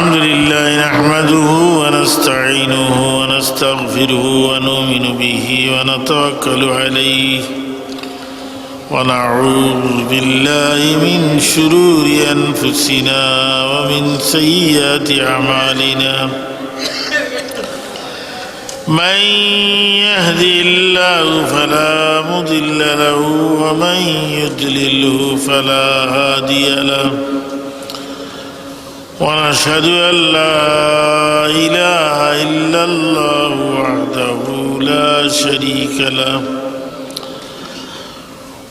الحمد لله نحمده ونستعينه ونستغفره ونؤمن به ونتوكل عليه ونعوذ بالله من شرور أنفسنا ومن سيئات أعمالنا من يهدي الله فلا مضل له ومن يضلله فلا هادي له ونشهد أن لا إله إلا الله وحده لا شريك له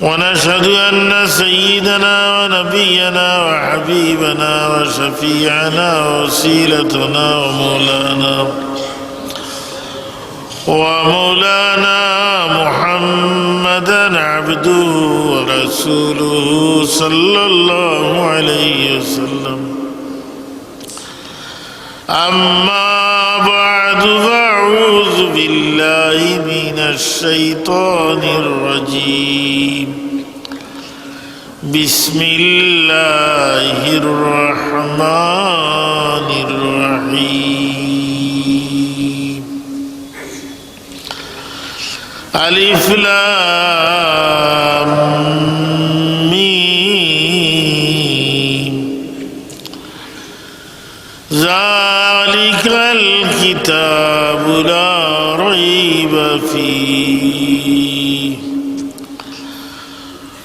ونشهد أن سيدنا ونبينا وحبيبنا وشفيعنا ووسيلتنا ومولانا محمدا عبده ورسوله صلى الله عليه وسلم أما بعد فأعوذ بالله من الشيطان الرجيم بسم الله الرحمن الرحيم ألف لام ميم ذلك الكتاب لا ريب فيه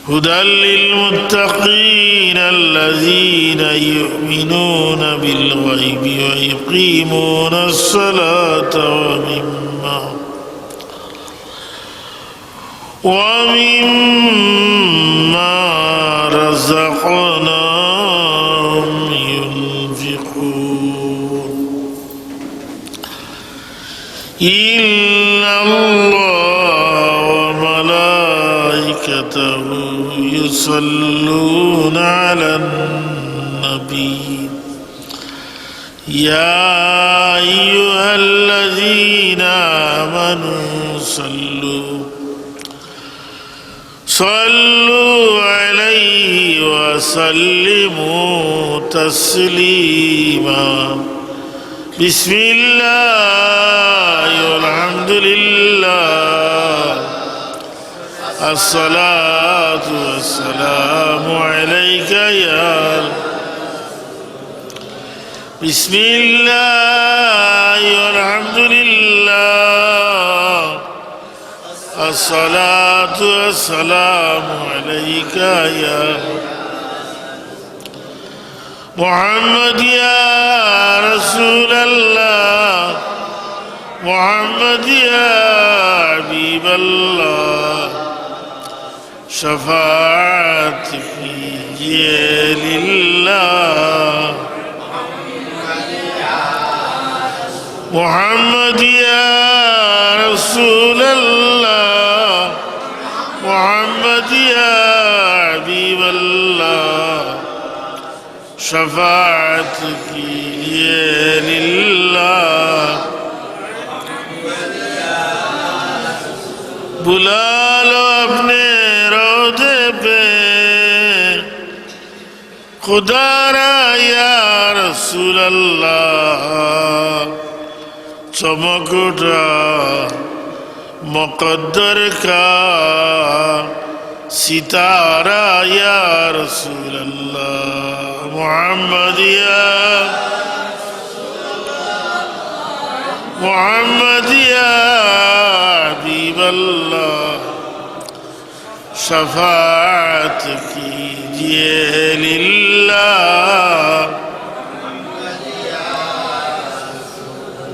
هدى للمتقين الذين يؤمنون بالغيب ويقيمون الصلاة ومما رزقناهم ينفقون إن الله وملائكته يصلون على النبي يا أيها الذين آمنوا صلوا عليه وسلموا تسليما بسم الله والحمد لله الصلاة والسلام عليك يا بسم الله والحمد لله الصلاة والسلام عليك يا محمد يا رسول الله محمد يا حبيب الله شفاعتك لله محمد يا رسول الله محمد يا حبيب الله شفاعتك لله बुला लो अपने रोज़े पे खुदारा या रसूल अल्लाह चमक उठा मुक़द्दर का सितारा या रसूल अल्लाह मोहम्मद या हबीब अल्लाह शफाअत कीजिए लिल्लाह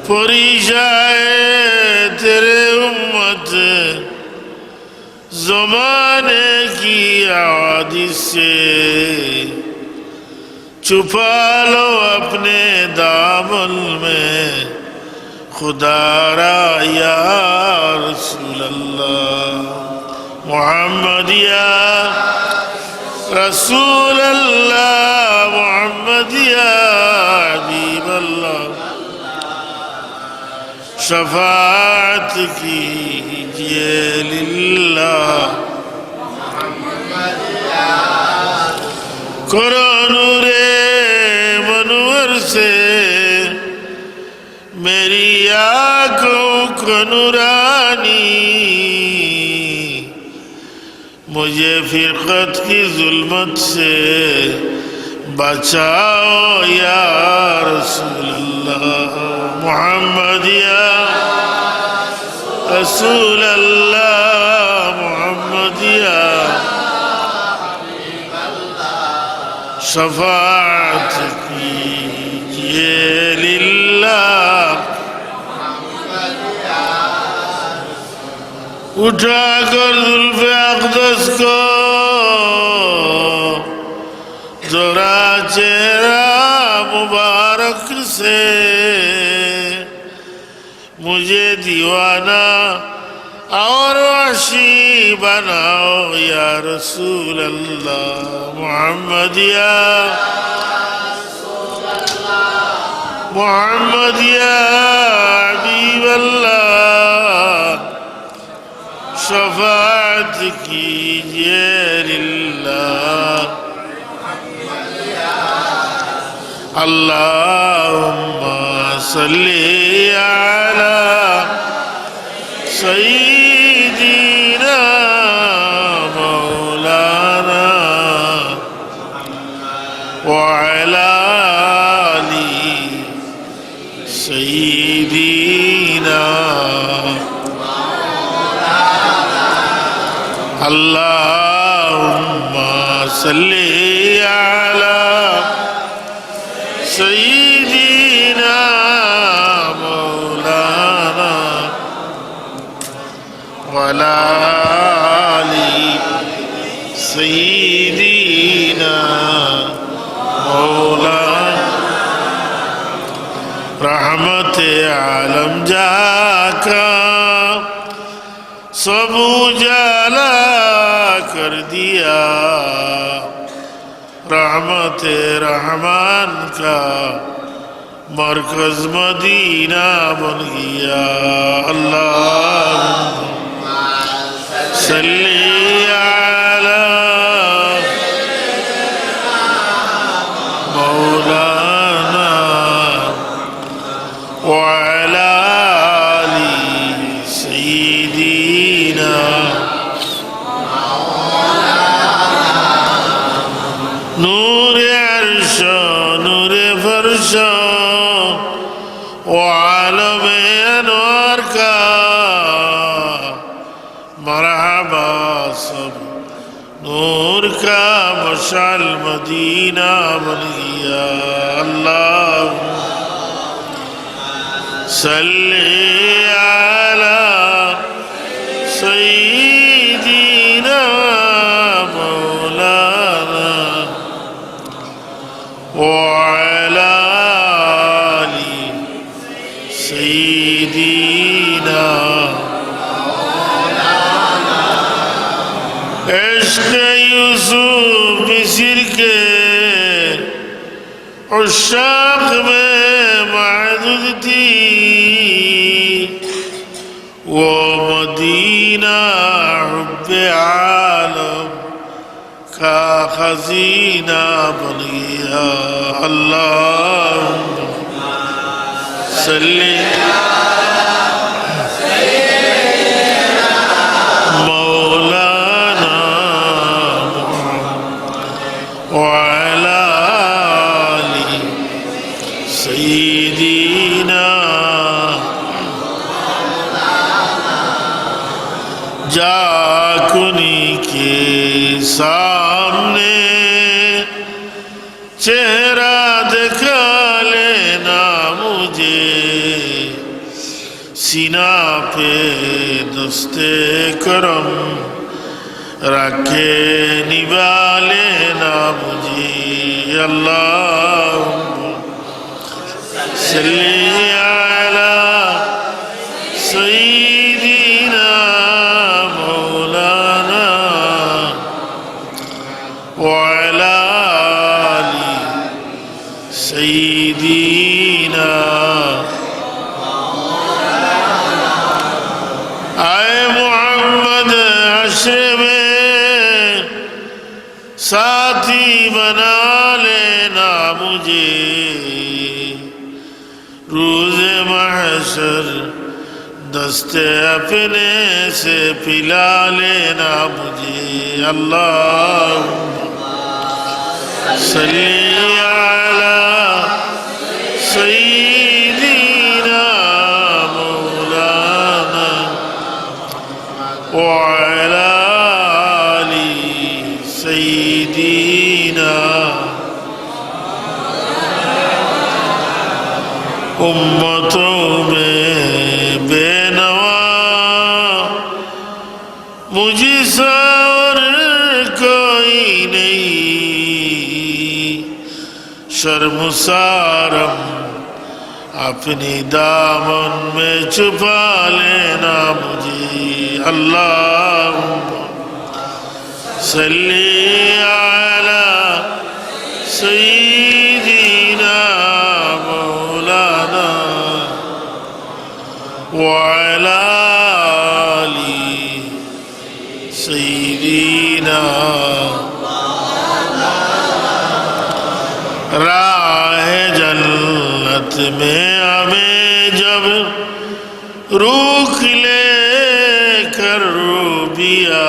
परिशाए तेरे उम्मत ज़माने की आवाज़ से छुपा लो अपने दामन में खुदारा या रसूल अल्लाह मोहम्मद या रसूल अल्लाह मोहम्मद या हबीब अल्लाह शफाअत कीजिए लिल्लाह करो नूरे मनवर से नूरानी मुझे फिरकत की जुल्मत से बचाओ या रसूल अल्लाह मोहम्मद या रसूल अल्लाह मोहम्मद या शफाअत कीजिए लिल्लाह उठाकर जुल्फ़े अक़दस को ज़रा चेहरा मुबारक से मुझे दीवाना और वशी बनाओ या रसूल अल्लाह मोहम्मद या मोहम्मद या हबीब अल्लाह शफाअत कीजिए लिल्लाह अल्लाहुम्मा सल्ली अला सय्यिदीना मौलाना व अला आलि सय्यिदीना अल्लाहुम्मा सल्ली अला सय्यिदीना मौलाना व अला आलि सय्यिदीना मौलाना रहमत आलम जाका सब उजाला कर दिया रहमत रहमान का मरकज मदीना बन गया अल्लाहुम्मा सल्ली अला मौलाना व अला आलि सय्यिदीना नूर अर्श नूर फर्श व आलम अनवार का मरहबा सब नूर का मशाल मदीना बन गया अल्लाह सल्ली अला सय्यिदीना मौलाना व अला आलि सय्यिदीना इश्क़ यूसुफ मिस्र के उश्शाक़ में महदूद थी वो मदीना हुब्बे आलम का खजीना बन गया अल्लाहुम्मा सल्ली मौलाना व अला आलि सय्यिदीना जाकुनी के सामने चेहरा दिखा लेना मुझे सीना पे दस्ते करम रखे निभा लेना मुझे अल्लाहुम्मा सल्ली अला सय्यिदीना मौलाना व अला आलि सय्यिदीना आए मोहम्मद हश्र में साथी बना लेना मुझे रोज़े महशर दस्ते अपने से पिला लेना मुझे। अल्लाह सल्ली अला सय्यिदीना मौलाना व अला आलि सय्यिदीना। उम्मतों में बेनवा मुझसे और कोई नहीं, शर्मसारम अपनी दामन में छुपा लेना मुझे। अल्लाहुम्मा सल्ली अला सय्यिदीना मौलाना व अला आलि सय्यिदीना। राह जन्नत में हमें जब रूख ले कर रूबिया,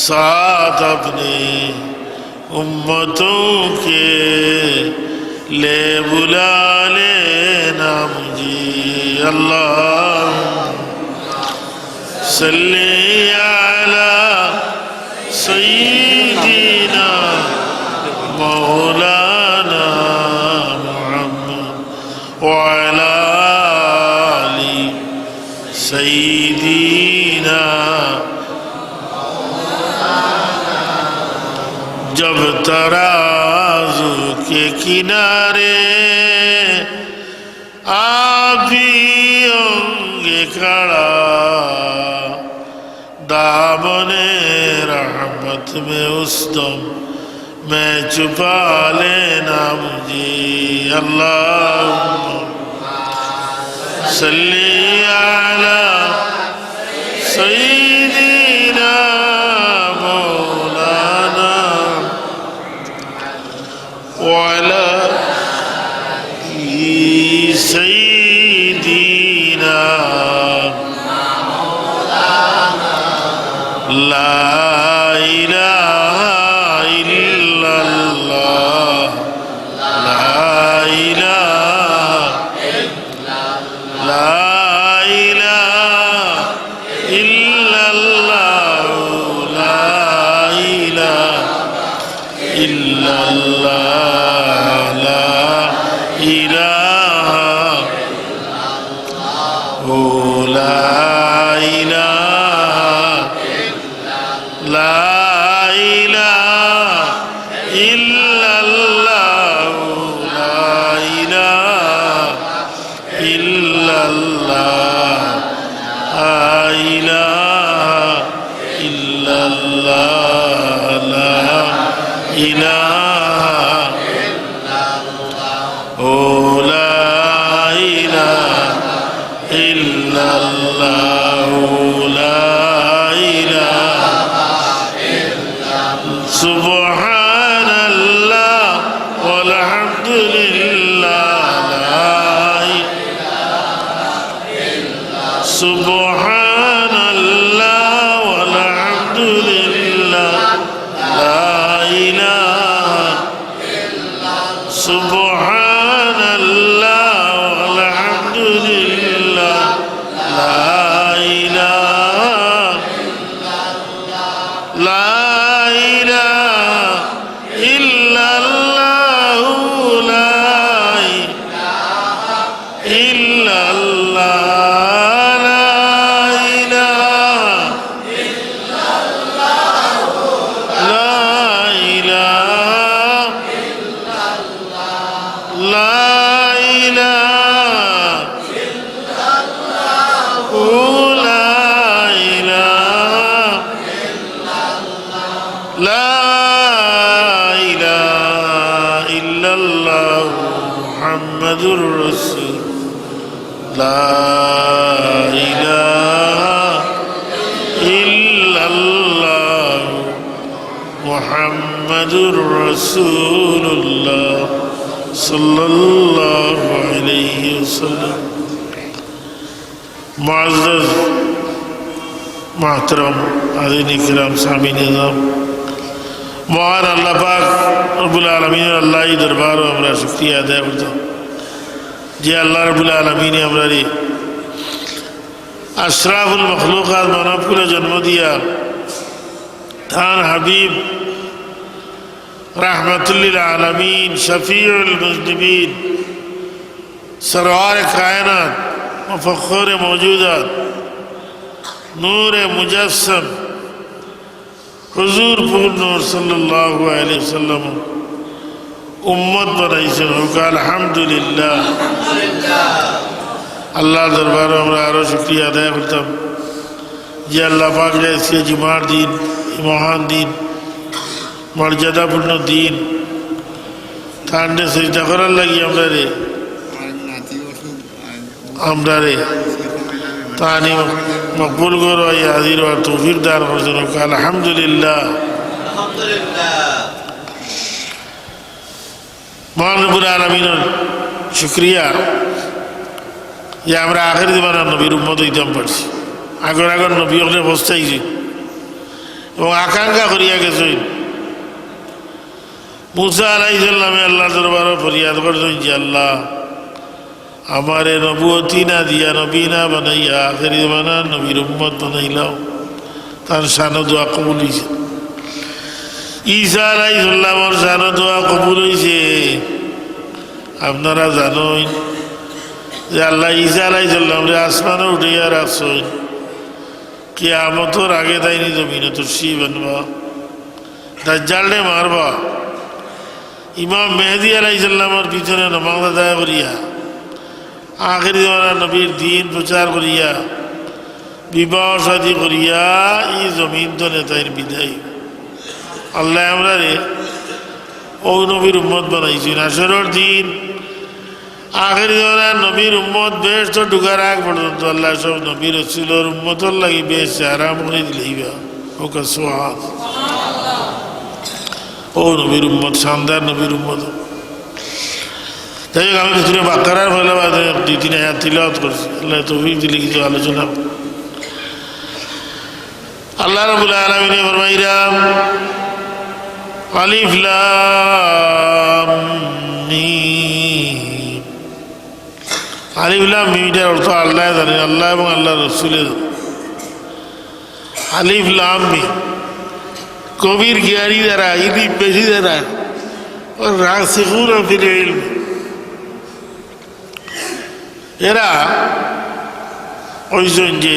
साथ अपने उम्मतों के ले बुला लेना मुझे। अल्लाह सल्ली अला सय्यिदीना मौलाना मुहम्मद व अला आलि सय्यिदीना। जब तराजू के किनारे आप ही होंगे खड़ा, दामने रहमत में उस दम मैं छुपा लेना मुझे। अल्लाहुम्मा सल्ली अला सय्यिदीना मौलाना व अला सय्यिदीना। ला इलाहा इल्लल्लाह, ला इलाहा इल्लल्लाह, ला इलाहा इल्लल्लाह, ला इलाहा ओ ला इलाहा, ला इलाहा इल्लल्लाह, ला इलाहा इल्लल्लाह, ला इलाहा इल्लल्लाह, ला इलाहा ओ ला इलाहा इल्लल्लाह, ला इलाहा। सुब्हानल्लाह वल्हम्दुलिल्लाह, ला इलाहा। सुब्हानल्लाह वल्हम्दुलिल्लाह, ला इलाहा। सुब्हानल्लाह वल्हम्दुलिल्लाह, ला इलाहा। ला इलाहा इल्लल्लाह, ला इलाहा इल्लल्लाह, ला इलाहा ला इलाहा ला इलाहा ओ ला इलाहा ला इलाहा इल्लल्लाह मुहम्मदुर रसूल, ला इलाहा इल्लल्लाह मुहम्मदुर रसूलुल्लाह सल्लल्लाहु अलैहि वसल्लम। मुअज़्ज़ज़ मोहतरम हाज़िरीन किराम सामीन निज़ाम महान अल्लाह पाक रब्बुल आलमीन अल्लाह ही दरबार আমরা শুকরিয়া আদায় করতাম যে আল্লাহ রব্বুল আলমিন আমরা আশরাফুল মখলুকাত মানবকুলে জন্ম দিয়া তার হাবিব रहमतुल्लिल आलमीन शफीउल मुज़निबीन सरवार कायनात मुफख्खिर मौजूदात नूर मुजस्सम हुजूर पूर्ण नूर सल्लल्लाहु अलैहि वसल्लम उम्मत बनाइছেন আলহামদুলিল্লাহ আল্লাহ দরবারে আমরা আরো শুকরিয়া আদায় করতাম যে আল্লাহ পাক আজকে জুমার দিন মহান দিন মর্যাদাপূর্ণ দিন তান্ডে সেজদা করার লাগি আমরা রে তানি মকবুল করো হাজির আর তৌফিক দান করছেন আলহামদুলিল্লাহ মহান রব্বুল আলামিনের শুকরিয়া যে আমরা আখের জীবনের নবীর উম্মত হইতাম পারছি আগর আগর নবী হলে বসতেইছি এবং আকাঙ্ক্ষা করিয়া গেছে মুসা আলাইহিস সালামে আল্লাহ দরবারে ফরিয়াদ করছেন যে আল্লাহ আমারে নবুয়তি না দিয়া নবী না বানাইয়া আখের জীবনের নবীর উম্মত বানাইলাও তার শানো দোয়া কবুল হয়েছে ঈসা আলাইহিস সালামের শানো দোয়া কবুল হয়েছে আপনারা জানেন যে আল্লাহ ঈসা আলাইহিস সালামরে আসমানে উঠাইয়া রাখছেন কিয়ামতের আগে তাইনি জমিনে তুলসী বানবা দাজ্জালরে মারবা ইমাম মেহেদী আলাইহিস সালামের পিছনে নামাজ আদায় করিয়া আখির জামানার নবীর দিন প্রচার করিয়া বিবাহ শাদী করিয়া এই জমিন তো নেতাইর বিদায় আল্লাহ আমরা রে ও নবীর উম্মত বানাইছি আসরের দিন আখির জামানার নবীর উম্মত বেশ তো ঢুকার আগ পর্যন্ত আল্লাহ সব নবীর রসুলের উম্মতর লাগি বেশ আরাম করে দিলেইবা ওকে সোহাগ ও নবীর উম্মত শানদার নবীর উম্মত তাই আমি কিছু বাকারার ফলে দুই তিন আয়াত তিলাওয়াত করছি আল্লাহ তৌফিক দিলে কিছু আলোচনা আল্লাহ রাব্বুল আলামিন ফরমাইরাম আলিফ লাম মিম আলিফ লাম মিমের অর্থ আল্লাহ জানেন আল্লাহ এবং আল্লাহর রাসূলের আলিফ লাম মিম কবির জ্ঞানী যারা ইলম বেশি যারা রাসিখুন ফিল ইলম এরা ওইজন যে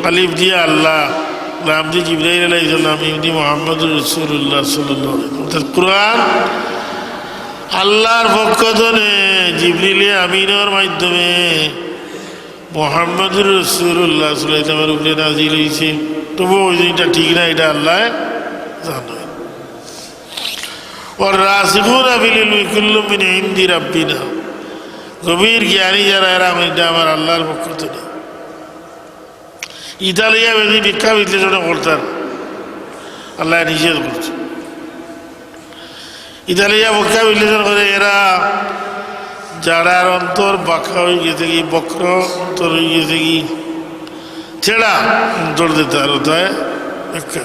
আলিফ দিয়ে আল্লাহ লাম দিয়ে জিবরাইল আলাইহিস সালাম মিম দিয়ে মুহাম্মদুর রাসূলুল্লাহ সাল্লাল্লাহু আলাইহি ওয়াসাল্লাম কুরআন আল্লাহর পক্ষ থেকে জিবরিল আমিনের মাধ্যমে মুহাম্মদুর রাসূলুল্লাহ সাল্লাল্লাহু আলাইহি ওয়াসাল্লামের উপরে নাযিল হয়েছে তবু ওই জিনিসটা ঠিক না এটা আল্লাহ জানে ওর রাসিখুনা ফিল ইলমি কুল্লুম মিন ইনদি রাব্বিনা গভীর জ্ঞানী যারা এরা এটা আমার আল্লাহর পক্ষ থেকে ইতালিয়া বেশি ভিক্ষা বিশ্লেষণ করতেন আল্লাহ নিষেধ করছে ইতালিয়া ভিক্ষা বিশ্লেষণ করে এরা যারার অন্তর বাঁকা হয়ে গেছে কি বক্র অন্তর হয়ে গেছে কি ছেড়া অন্তর দিতে আর তাই ভিক্ষা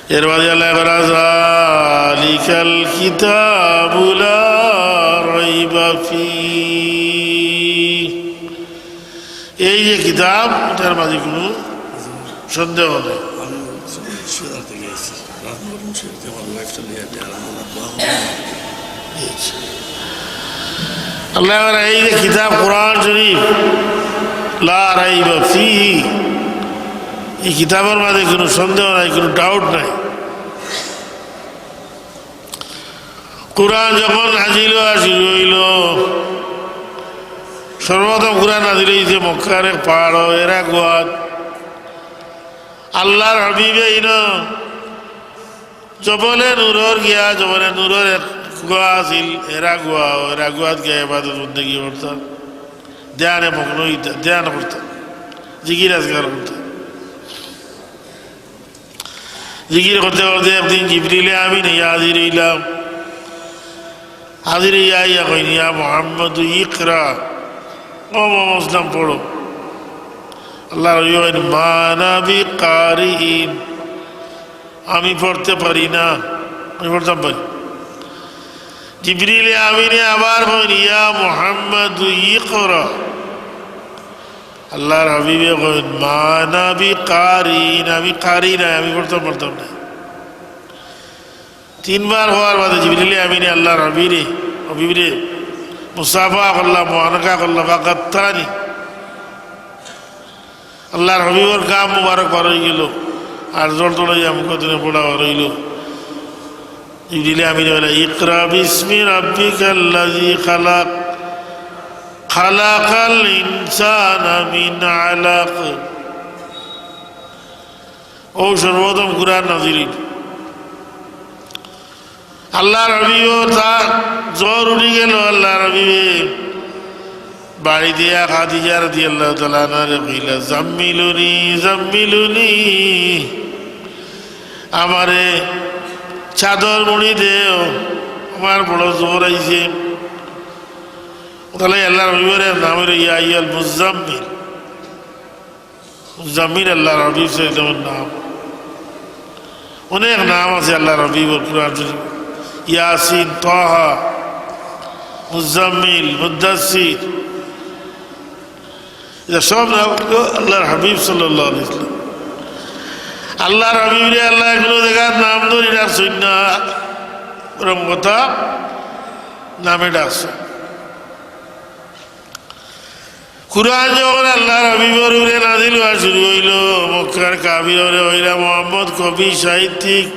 এর বাদে আল্লাহ বলা যালিকাল কিতাবু লা রাইবা ফীহি এই যে কিতাব এটার মাঝে কোনো সন্দেহ নেই আল্লাহ এই যে কিতাব কোরআন শরীফ লা রাইবা ফীহি এই কিতাবের মাঝে কোনো সন্দেহ নাই কোনো ডাউট নাই কোরআন যখন নাজিল হওয়া শুরু হইল সর্বপ্রথম কোরআন নাজিল হয়েছে মক্কার এক পাহাড় এরা গোয়াত আল্লাহর হাবিবে ইন জবলে নূরর গিয়া জবলে নূরর এক গোয়া আছিল এরা গোয়াত গিয়া ইবাদত বন্দেগি করতাম ধ্যানে মগ্ন হইতাম ধ্যান করতাম জিকির আজগার করতাম জিকির করতে করতে একদিন জিবরিলে আমিন হাজির হইলাম হাজির ইয়া কইনি ইয়া মুহাম্মদ ইকরা ও মুসলিম পড়ো। আল্লাহ রবি মানাবি কারিন, আমি পড়তে পারি না, আমি পড়তাম পারি। জিবরিল আমিনে আবার বলেন ইয়া মুহাম্মদ ইকরা, আল্লাহর হাবিবে বলেন মানাবি কারিন, আমি কারি না, আমি পড়তাম না। তিনবার হওয়ার বাদে জিবরিল আমিনে আল্লাহর হাবিবে মুসাফা করলাম, মুআনাকা করলাম, বাকাত্তানি, আল্লাহর হাবিবের কাম মুবারক বার হয়ে গেল, আর জোর তোলা মুখ দিনে পড়া বার হইল। জিবরিল আমিন বলে ইকরা বিসমি রাব্বিকাল্লাযী খালাক, খালাকাল ইনসানা মিন আলাক। ও সর্বপ্রথম কুরআন নাযিল, আল্লাহর হাবিব তার জ্বর উঠে গেল। আল্লাহর হাবিবে বাড়ি দিয়া খাদিজা রাদিয়াল্লাহু তাআলা আনহা কইলা জাম্মিলুনি জাম্মিলুনি, আমারে চাদর মুড়ি দেও, আমার বড় জ্বর আইছে। তাহলে আল্লাহর হাবিবের নাম হলো ইয়া আইয়ুল মুজাম্মিল, মুজাম্মিল আল্লাহর হাবিব সাল্লাল্লাহু নাম। অনেক নাম আছে আল্লাহর হাবিবের কুরআন শরীফ, ইয়াসিন, তাহা, মুজাম্মিল, মুদ্দাসির, এটা সব নাম আল্লাহর হাবিব সাল্লাল্লাহু আলাইহি ওয়াসাল্লাম। আল্লাহর হাবিবরে আল্লাহ এগুলো দেখার নাম ধরে ডাকছেন না, ওরম কথা নামে ডাকছেন। কুরআন যখন আল্লাহর হাবিবের উপরে নাযিল হওয়া শুরু হইল, মক্কার কাফিররা হইলা মুহাম্মদ কবি সাহিত্যিক,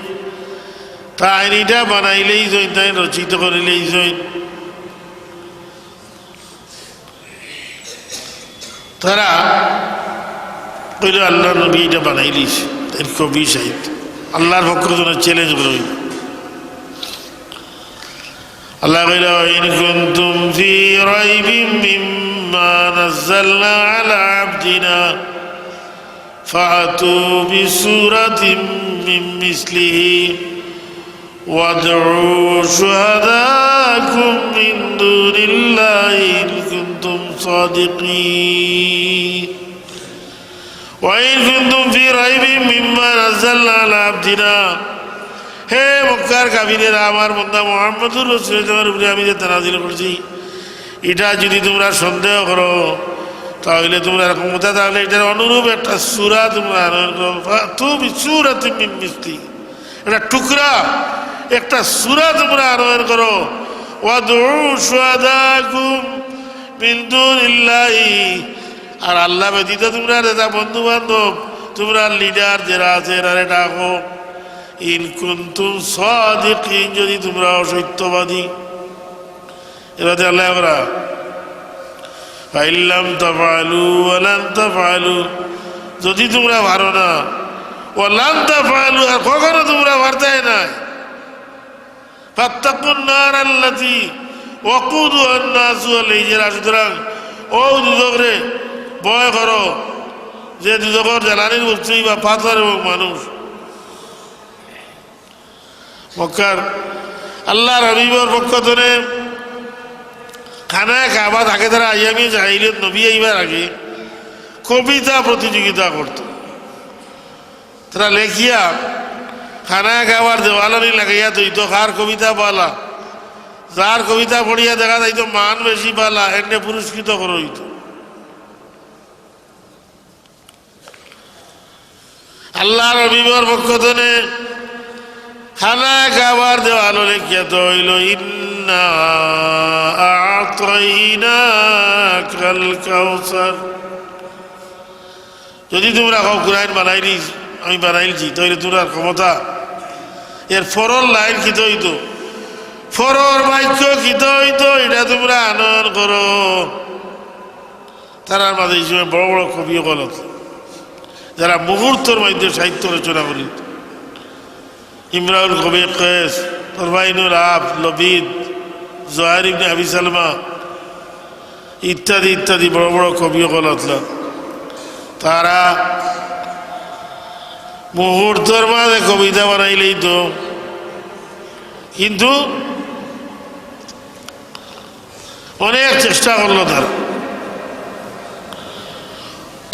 কাহিনীটা বানাইলেই জৈন, তাই রচিত করিলেই জৈন। তারা কইল আল্লাহ নবী এটা বানাইলিস, তাই কবি সাহিত্য, আল্লাহর পক্ষ থেকে চ্যালেঞ্জ করে হইল। আল্লাহ কইল ইন কুনতুম ফি রাইবিন মিম্মা নাযালনা আলা আবদিনা ফাআতু বিসূরাতিন মিন মিসলিহি وادعوا شهداءكم من دون الله إن كنتم صادقين وإن كنتم في ريب مما نزلنا على عبدنا। হে মক্কার কাফিরেরা, আমার বান্দা মুহাম্মদুর রাসূলুল্লাহর উপরে আমি যে নাযিল করেছি, এটা যদি তোমরা সন্দেহ করো তাহলে তোমরা ক্ষমতা থাকলে এটার অনুরূপ একটা সূরা তোমরা আনয়ন করো। ফাতু বিসূরাতিন মিন মিসলিহি, একটা টুকরা একটা সূরা তোমরা আনয়ন করো। ওয়াদউ শুহাদাকুম মিন দুনিল্লাহি, আর আল্লাহ ব্যতীত তোমরা যারা বন্ধু বান্ধব, তোমরা লিডার যারা আছে এরা ডাকো। ইন কুনতুম সাদিকিন, যদি তোমরা অসত্যবাদী। এবারে আল্লাহ আমরা ফাইল্লাম তাফআলু ওয়া লান তাফআলু, যদি তোমরা পারো না, ওয়া লান তাফআলু, আর কখনো তোমরা পারতেই না, ফাত্তাকুন নার আল্লাতী ওয়াকুদুহা আন-নাসু ওয়াল হিজরা, সুতরাং ও দুজকরে ভয় করো, যে দুজকের জ্বালানির বস্তুই বা পাথর এবং মানুষ। মক্কার আল্লাহর হাবিবের পক্ষ থেকে খানায় কাবা থাকে, তারা আইয়ামি জাহিলিয়ত নবী আইবার আগে কবিতা প্রতিযোগিতা করত। তারা লেখিয়া খানায় খাবার দেওয়ালানি লাগাইয়া তৈতো কার কবিতা পালা, যার কবিতা পড়িয়া দেখা যাইতো মান বেশি পালা, এনে পুরস্কৃত করা হইত। আল্লাহর হাবিবের পক্ষ থেকে খানায় খাবার দেওয়ালো লেখিয়া তো হইল ইন্না আ'তাইনাকাল কাউসার, যদি তোমরা কুরআন বানাইলি, আমি বানাইছি, তাহলে তোমরা ক্ষমতা। এর ফরল লাইন খিত হইতো, ফরর বাক্য খিত হইতো, এটা তোমরা আনয়ন করো। তারার মাঝে এই সময় বড় বড় কবি গলত, যারা মুহূর্তের মধ্যে সাহিত্য রচনা করিত। ইমরাউল কবি কেস, তরবাইনুল আব, লবিদ, জোহার ইবনে আবি সালমা ইত্যাদি ইত্যাদি বড় বড় কবি গলত। তারা মুহূর্তের মাঝে কবিতা বানাইলেই তো, কিন্তু অনেক চেষ্টা করলো তারা,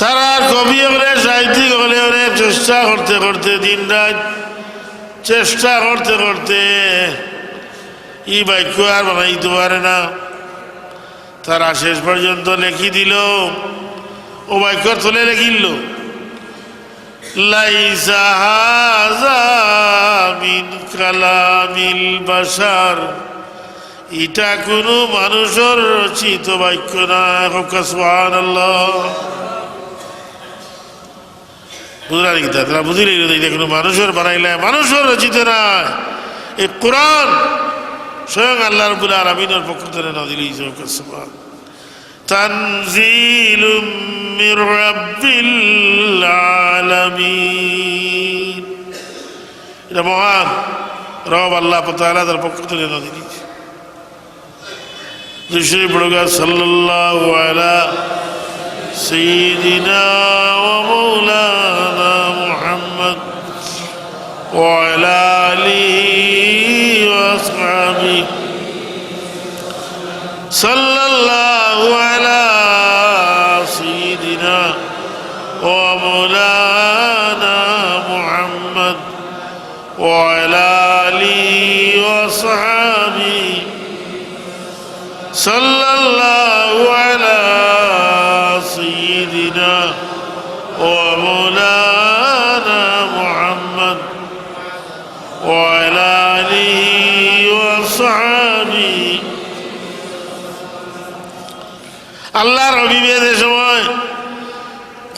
তারা কবি হলে সাহিত্যিক হলে অনেক চেষ্টা করতে করতে দিন রাত চেষ্টা করতে করতে এই বাক্য আর বানাইতে পারে না। তারা শেষ পর্যন্ত লেখি দিল, ও বাক্য তুলে লেখিল, লাইসা হাযা মিন কালামিল বাশার, এটা কোনো মানুষের রচিত বাক্য না। সুবহানাল্লাহ। বুঝলেন কি? তারা বুঝিলে এটা কোনো মানুষের বানাইলে, মানুষের রচিত না। এই কোরআন স্বয়ং আল্লাহ রাব্বুল আলামিনের পক্ষ থেকে নাযিল হয়েছে। তানজিলুম মির রাব্বিল আলামিন, এটা মহান রব আল্লাহ তাআলা তার পক্ষ থেকে নাযিল হয়েছে। দুশরি পড়ুগা সাল্লাল্লাহু আলা সাইয়্যিদিনা ওয়া মাওলানা মুহাম্মদ ওয়া আলা আলিহি ওয়া আসহাবিহি সাল্লাল্লাহু আলা সাইয়্যিদিনা ওয়া মাওলানা মুহাম্মদ ওয়া আলা আলিহি ওয়া আসহাবিহি সাল্লাল্লাহু আলা সাইয়্যিদিনা ওয়া মাওলানা মুহাম্মদ ওয়া আলা আলিহি ওয়া আসহাবিহি। আল্লাহর অভিবেদের সময়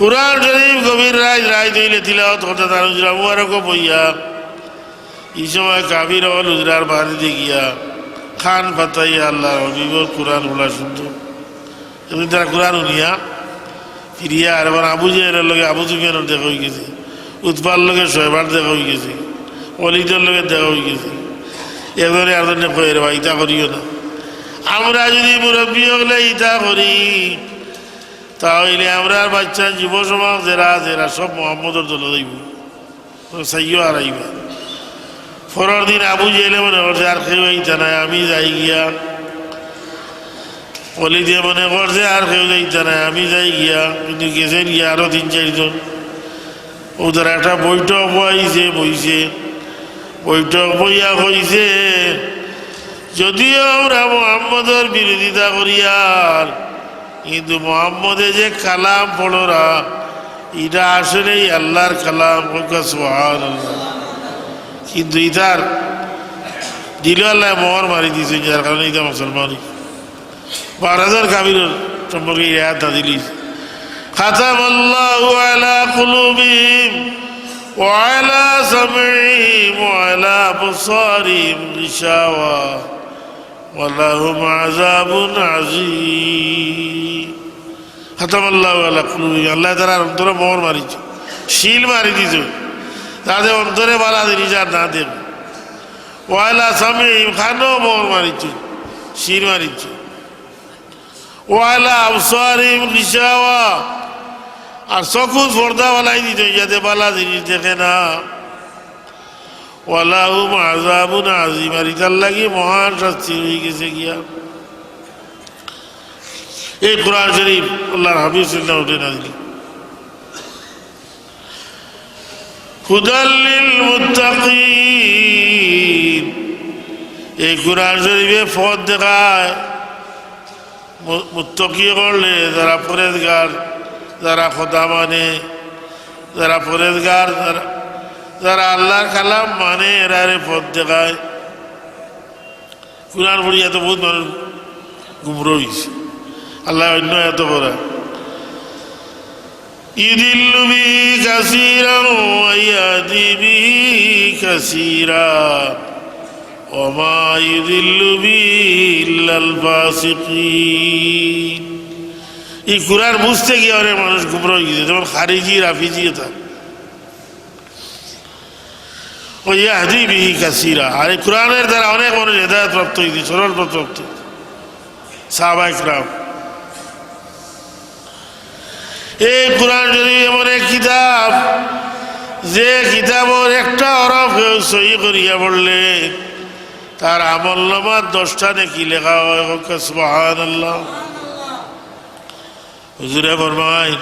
কুরআন শরীফ গভীর রাত হইলে তিলাওয়াত করতে তার হুজরা মুবারক বইয়া, এই সময় কাবির হল হুজরার বাড়িতে গিয়া খান পাতাইয়া আল্লাহর অভিবর কুরআন বলা শুনতো। এবং তারা কুরআন উনিয়া ফিরিয়া আর এবার আবু জেহেলের লগে আবু সুফিয়ানের দেখা হয়ে গেছে, উৎপার লগে শোয়বার দেখা হয়ে গেছে, অলিদের লগে দেখা হয়ে গেছে। এজনে আর জন্য কয়ে রে ভাই ইতা করিও না, আমরা যদি মুরব্বী হলে ইতা করি তাহলে আমরা বাচ্চা যুব সমাজ যারা সব মোহাম্মদের দল যাইব, সাইও আর আইবা। পরের দিন আবু জেহেলে মনে করছে আর কেউ এইটা নাই, আমি যাই গিয়া। অলি দিয়ে মনে করছে আর কেউ যাইতা নাই, আমি যাই গিয়া। কিন্তু গেছেন গিয়া আরো ৩-৪ জন। ওদের একটা বৈঠক বইছে, বৈঠক বইয়া হইছে যদিও আমরা মোহাম্মদের বিরোধিতা করিয়ার, কিন্তু মোহাম্মদে যে কালাম পড়রা এটা আসলেই আল্লাহর কালাম। সুবহানাল্লাহ। কিন্তু ইতার দিল আল্লাহ মোহর মারি দিয়েছে, যার কারণে ইতা মুসলমানই ১২,০০০ কাবির সম্পর্কে আয়াত নাযিল হইছে। খাতামাল্লাহু আলা কুলুবিহিম ওয়া আলা সামঈহিম ওয়া আলা আবসারিহিম গিশাওয়া ওয়া লাহুম আযাবুন আযীম। খাতামাল্লাহু আলা কুলুবিহিম, আল্লাহ তাআলার অন্তরে মোহর মারিছে, শিল মারি দিয়েছে, তাদের অন্তরে বালা জিনিস আর না দেব। ওয়া আলা সামঈহিম, খানো মোহর মারিছে, শিল মারিছে। ওয়ালা আবসারিহিম গিশাওয়া, আর চকু পর্দা বালাই দিতে যাতে বালা জিনিস দেখে না। ওয়ালাহুম আযাবুন আযীম, আর ইতার লাগি মহান শাস্তি হয়ে গেছে গিয়া। এই কোরআন শরীফ আল্লাহর হাবিব সাল্লাল্লাহু আলাইহি ওয়াসাল্লাম হুদাল লিল মুত্তাকিন, এই কোরআন শরীফে পথ দেখায় মুত্তাকি করলে, যারা পরেজগার, যারা খোদা মানে, যারা পরেজগার, যারা আল্লাহর কালাম মানে, এরারে পথ দেখায়। কুরআন পড়ি এত বহুত মানুষ গুমরা হয়েছে, আল্লাহ অন্য এত বড়। ইউদিল্লু বিহি কাসীরান ওয়া ইয়াহদি বিহি কাসীরা ওয়া মা ইউদিল্লু বিহি ইল্লাল ফাসিকিন। এই কুরআন বুঝতে গিয়ে অনেক মানুষ গুমরা হয়ে গেছে, যেমন খারিজি, রাফিজি। ও ইয়াহদি বিহি কাসীরা, আর এই কুরআনের দ্বারা অনেক মানুষ হেদায়েত প্রাপ্ত হয়েছে, সরল প্রাপ্ত। সাহাবায়ে কেরাম, এই কোরআন শরীফ এমন এক কিতাব, যে কিতাবের একটা হরফ সহি করিয়া পড়লে তার আমলনামার 10টা নেকি লেখা হয়। সুবহানাল্লাহ। হুজুরে ফরমায়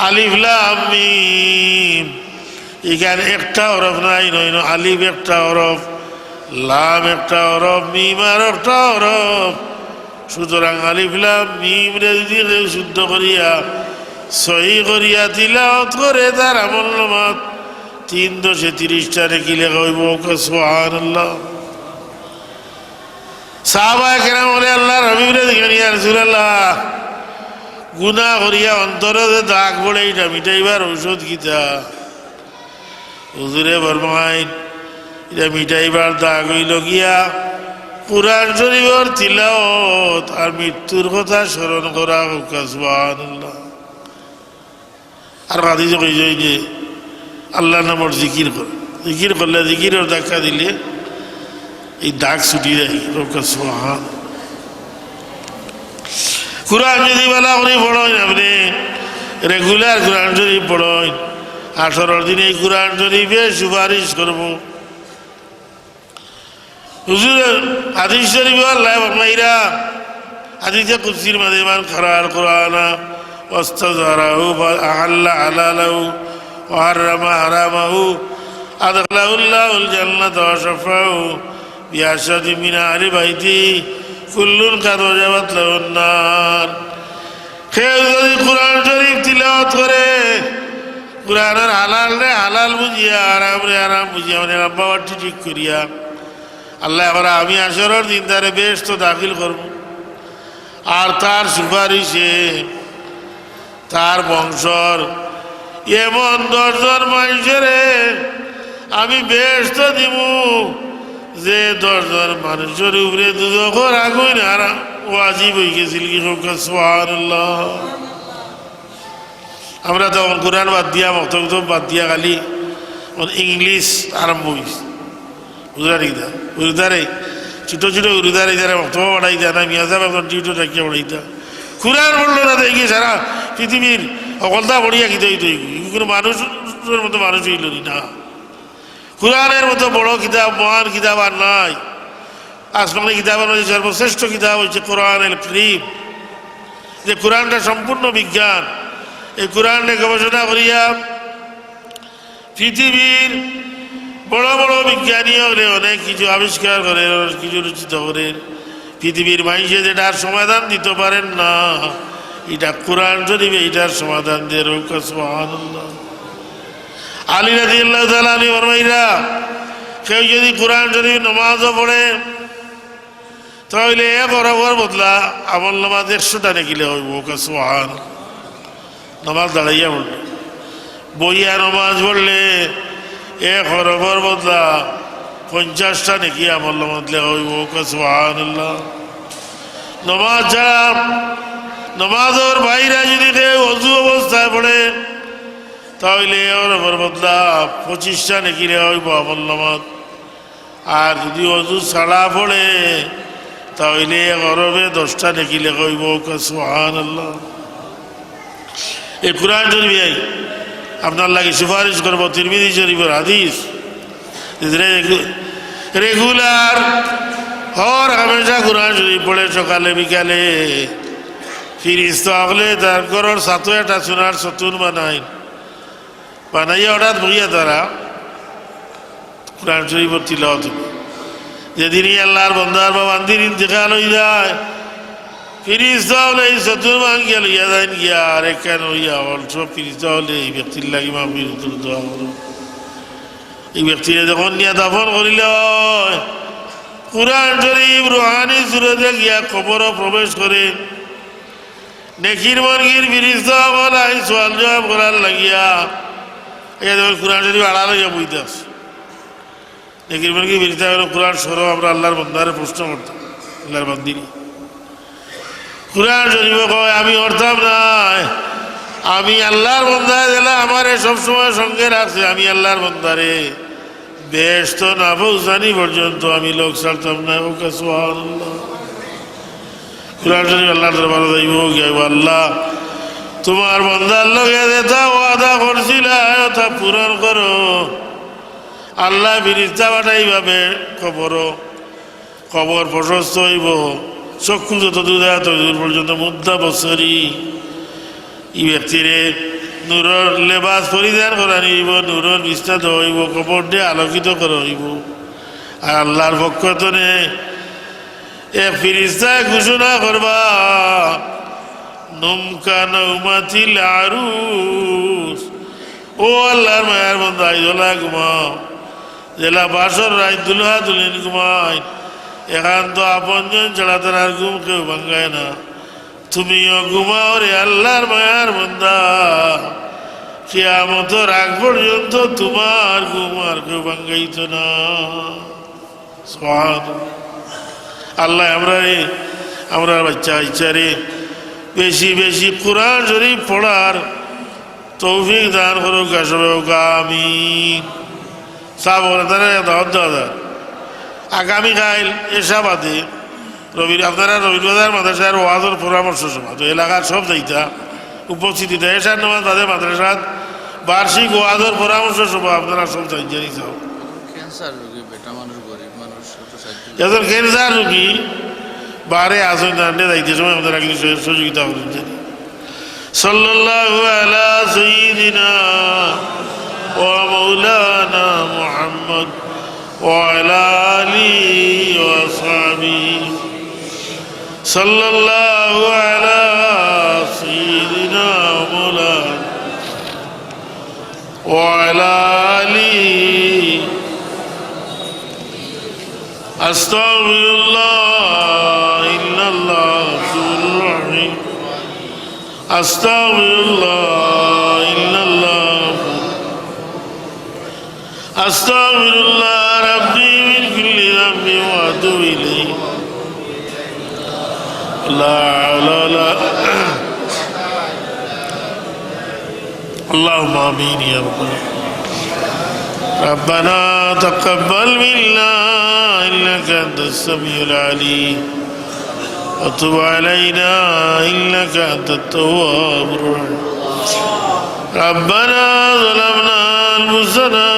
আলিফ লাম মিম, এখানে একটা হরফ নাই, নইন আলিফ একটা হরফ, লাম একটা হরফ, মিম আর একটা হরফ। সুতরাং আলিফ লাম মিম রে যদি কেউ শুদ্ধ করিয়া সহি করিয়া তিলাওয়াত করে তার আমল নামাত 330টা নেকি লেখা হইব। সুবহানাল্লাহ। সাহাবায়ে কেরাম বলে আল্লাহর হাবিবরে দেখেন, ইয়া রাসূলুল্লাহ, গুনাহ করিয়া অন্তরে যে দাগ পড়ে এটা মিটাইবার ঔষধ কিতা? হুজুরে ফরমাইন, এটা মিটাইবার দাগ হইল গিয়া কুরআন শরীফের তিলাওয়াত আর মৃত্যুর কথা স্মরণ করা। সুবহানাল্লাহ। আর হাদিসে কইছে যে আল্লাহর নামের জিকির কর, জিকির করলে, জিকিরের ধাক্কা দিলে এই দাগ ছুটি যায়। সুবহান। কুরআন যদি বলা করে পড়েন, আপনি রেগুলার কুরআন শরীফ পড়েন, 18 দিন এই কুরআন শরীফে সুপারিশ করব। হুজুরের হাদিস শরীফে আল্লাহ ফরমাইরা, হাদিসে কুদসির মাঝে মান খারাল কুরআনা ওয়াস্তাযহারাহু আহাল্লা হালালাহু ওয়া হারামা হারামাহু আদখালাহুল্লাহুল জান্নাতা ওয়া শাফাহু বিআশাদি মিন আহলি বাইতি কুল্লুন কাদ ওয়াজাবাত লাহুন নার। কেউ যদি কুরআন শরীফ তিলাওয়াত করে, কুরআনের হালাল রে হালাল বুঝিয়া, আরাম রে আরাম বুঝিয়া, মানে আব্বাবাটি ঠিক করিয়া, আল্লাহ এবার আমি আসরের দিন তারে বেহেশত দাখিল করব। আর তার সুপারিশে তার বংশর এমন 10 জন মানুষেরে আমি বেহেশত দিব যে 10 জন মানুষের উপরে দুজখের আগুন হারাম ওয়াজিব হয়ে গেছিল। কি সুবহানাল্লাহ। আমরা তখন কোরআন বাদ দিয়া, মক্তব বাদ দিয়া, খালি ইংলিশ আরম্ভ হয়েছে। উদারি দা উদারে ছোটো ছোটো উদারে যারা মক্তব বাড়াই দেয় না, মিয়া সাহেব এখন টিউটো টাকিয়া বাড়াইতা, কোরআন বললো না দেখি সারা পৃথিবীর অকলতা বড়িয়া কি তৈরি কোনো মানুষের মতো মানুষ হইল না। কোরআনের মতো বড় কিতাব, মহান কিতাব আর নাই। আসমানি কিতাবের মধ্যে সর্বশ্রেষ্ঠ কিতাব হচ্ছে কোরআনুল কারীম। যে কোরআনটা সম্পূর্ণ বিজ্ঞান। এই কোরআনে গবেষণা করিয়া পৃথিবীর বড় বড় বিজ্ঞানী হলে অনেক কিছু আবিষ্কার করে, কিছু রচিত করে। পৃথিবীর মানুষে যেটার সমাধান দিতে পারেন না, এটা কোরআন শরীফ এইটার সমাধান দিয়ে। সুবহানাল্লাহ। আলী রাদিয়াল্লাহু তাআলা আনহু ফরমাইরা, কেউ যদি কোরআন শরীফ নামাজও পড়ে তাহলে 1 হরফের বদলা আমল নামাজ 100টা নেকিলে হইব। সুবহানাল্লাহ। নামাজ দাঁড়াইয়া পড়লে, বইয়া নামাজ পড়লে 1 হরফের বদলা 50টা নেকি আমল নামাজ লেখা হইব। সুবহানাল্লাহ। নামাজ ছাড়া, নামাজের বাইরে যদি কেউ অজু অবস্থায় পড়ে তাহলে ওর বদলা 25টা নেকি লেখা হইব আমল নামাজ। আর যদি অজু ছাড়া পড়ে তাহলে 1 হরফে 10টা নেকি লেখা হইব। সুবহানাল্লাহ। এই কোরআন শরীফ আপনার লাগে সুপারিশ করবো। তিরমিজি শরীফের হাদিস, রেগুলার হর হামেশা কোরআন শরীফ পড়ে সকালে বিকালে, ফিরিস্তা হলে তার ঘরের সাথে একটা সোনার সতুন বানাইয়া হঠাৎ বইয়া তারা কোরআন শরীফের তিলাওয়াত হবে। যেদিনই আল্লাহর বান্দার বা বান্দির ইন্তেকাল হয়ে যায়, ফিরিস্তা হলে এই সতুন ভাঙিয়া লইয়া যায় গিয়া আর কেন হইয়া অল্প ফিরিস্তা হলে এই ব্যক্তির লাগে মাফির উত্তর দেওয়া হলো। এই ব্যক্তিরা যখন নিয়ে দাফন করিল, কুরআন শরীফ রুহানি সুরতে গিয়া কবরও প্রবেশ করে। নেকির মর্গির ফিরিস্তা হল আই সোয়াল জবাব করার লাগিয়া যখন কুরআন শরীফ আড়া লইয়া বইতে আসে, নেকির মর্গির ফিরিস্তা হল কুরআন সরো আমরা আল্লাহর বন্দারে প্রশ্ন করতাম, আল্লাহর বান্দিনী। কুরআন শরীফ কয় আমি অর্থাৎ নাই, আমি আল্লাহর বন্দারে দিলাম, আমার সবসময় সঙ্গে রাখছে। আমি আল্লাহর বন্দারে বেহেশত না পৌঁছানি পর্যন্ত আমি লোক ছাড়তাম না। সুবহানাল্লাহ। কুরআন শরীফ আল্লাহর দরবারে যাইব, গাইব আল্লাহ তোমার বন্দার লগে যেটা ওয়াদা করছিলা তা পূরণ করো। আল্লাহ ফিরিস্তা পাঠাইভাবে কবর প্রশস্ত হইব, চক্ষু যত দূর ততদূর পর্যন্ত মুদ্রা বছরই এই ব্যক্তিরে নূরের লেবাস পরিধান করানি হইব, নূরের বিস্তার হইব, কবর দিয়ে আলোকিত করা হইব। আর আল্লাহর পক্ষ থেকে এক ফিরিস্তা ঘোষণা করবা, নুমকা নৌমাতিল আরুস, ও আল্লাহর মায়ার বন্ধু আইদোলা ঘুমাও, জেলা বাসর রায় দুলহা দুলিন ঘুমাই, এখান তো আপনজন ছাড়া তার আর ঘুম কেউ ভাঙ্গায় না। তুমিও ঘুমাও রে আল্লাহর মায়ার বন্ধা, কিয়ামতের আগ পর্যন্ত তোমার ঘুম আর কেউ ভাঙ্গাইত না। আল্লাহ আমরা বাচ্চা ইচ্ছারে বেশি বেশি কোরআন শরীফ পড়ার তৌফিক দান করুক। আমিন। সাব আগামীকাল এসাবাদে আপনারা রবীন্দ্রনাথ মাদ্রাসার ওয়াজের পরামর্শ সভা, তো এলাকার সব যাইতা উপস্থিতিতে এসার নামাজ তাদের মাদ্রাসার বার্ষিক ওয়াজের পরামর্শ সভা, আপনারা সব জানি যাও। এজন ক্যান্সার রোগী বারে আসেন জানতে যাইতে সময় আপনারা কিছু সহযোগিতা করছেন। সাল্লাল্লাহু আলা সাইয়্যিদিনা ওয়া মাওলানা মুহাম্মদ ওয়া আলা আলিহি ওয়া সাহবিহি সাল্লাল্লাহু আলা সাইয়্যিদিনা ওয়া মাওলানা ওয়া আলা আলিহি আস্তাগফিরুল্লাহ ইন্নাল্লাহ গফুরুর রহিম আস্তাগফিরুল্লাহ ইন্নাল্লাহ আস্তাগফিরুল্লাহ রাব্বি মিন কুল্লি যামবি ওয়া আতুবু ইলাইহি লা হাওলা اللهم آمين يا رب ربنا تقبل منا إنك أنت السميع العليم وتب علينا إنك أنت التواب الرحيم ربنا ظلمنا أنفسنا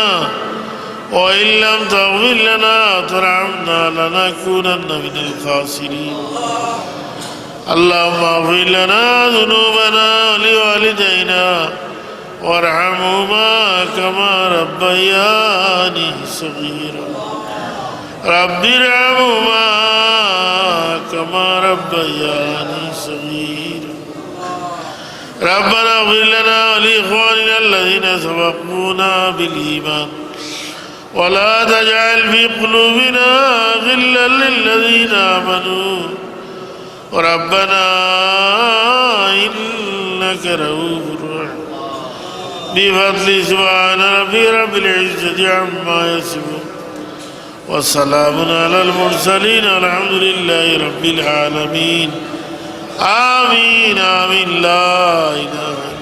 وإن لم تغفر لنا وترحمنا لنكونن من الخاسرين اللهم اغفر لنا ذنوبنا ولوالدينا وارحمهما كما ربياني صغيرا رب ارحمهما كما ربياني صغيرا ربنا اغفر لنا ولإخواننا الذين سبقونا بالإيمان ولا تجعل في قلوبنا غلا للذين آمنوا ربنا إنك رؤوف رحيم بفضل سبحان ربي رب العزة عما يصفون وسلام على المرسلين والحمد لله رب العالمين آمين آمين لا إله إلا الله